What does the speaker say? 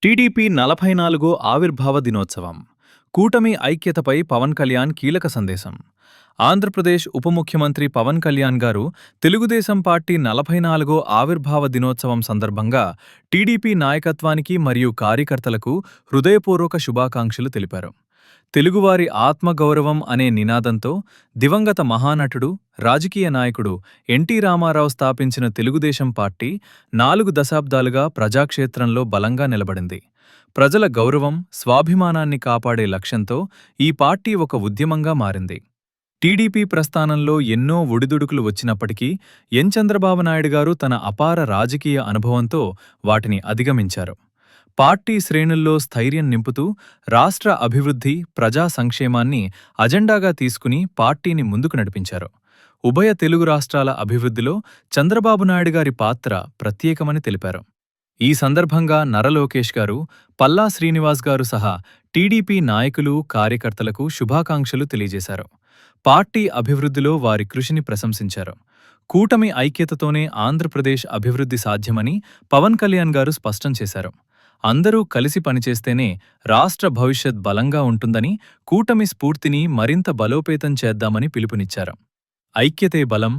TDP 44 ఆవిర్భావ దినోత్సవం. కూటమి ఐక్యతపై పవన్ కళ్యాణ్ కీలక సందేశం. ఆంధ్రప్రదేశ్ ఉప ముఖ్యమంత్రి పవన్ కళ్యాణ్ గారు తెలుగుదేశం పార్టీ 44 ఆవిర్భావ దినోత్సవం సందర్భంగా టీడీపీ నాయకత్వానికి మరియు కార్యకర్తలకు హృదయపూర్వక శుభాకాంక్షలు తెలిపారు. తెలుగువారి ఆత్మగౌరవం అనే నినాదంతో దివంగత మహానటుడు, రాజకీయ నాయకుడు ఎన్టీ రామారావు స్థాపించిన తెలుగుదేశం పార్టీ 4 దశాబ్దాలుగా ప్రజాక్షేత్రంలో బలంగా నిలబడింది. ప్రజల గౌరవం, స్వాభిమానాన్ని కాపాడే లక్ష్యంతో ఈ పార్టీ ఒక ఉద్యమంగా మారింది. టీడీపీ ప్రస్థానంలో ఎన్నో ఒడిదుడుకులు వచ్చినప్పటికీ చంద్రబాబు నాయుడు గారు తన అపార రాజకీయ అనుభవంతో వాటిని అధిగమించారు. పార్టీ శ్రేణుల్లో స్థైర్యం నింపుతూ రాష్ట్ర అభివృద్ధి, ప్రజా సంక్షేమాన్ని అజెండాగా తీసుకుని పార్టీని ముందుకు నడిపించారు. ఉభయ తెలుగు రాష్ట్రాల అభివృద్ధిలో చంద్రబాబు నాయుడు గారి పాత్ర ప్రత్యేకమని తెలిపారు. ఈ సందర్భంగా నర లోకేష్ గారు, పల్లా శ్రీనివాస్ గారు సహా టీడీపీ నాయకులు, కార్యకర్తలకు శుభాకాంక్షలు తెలియజేశారు. పార్టీ అభివృద్ధిలో వారి కృషిని ప్రశంసించారు. కూటమి ఐక్యతతోనే ఆంధ్రప్రదేశ్ అభివృద్ధి సాధ్యమని పవన్ కళ్యాణ్ గారు స్పష్టం చేశారు. అందరూ కలిసి పనిచేస్తేనే రాష్ట్ర భవిష్యత్ బలంగా ఉంటుందని, కూటమి స్ఫూర్తిని మరింత బలోపేతం చేద్దామని పిలుపునిచ్చారు. ఐక్యతే బలం,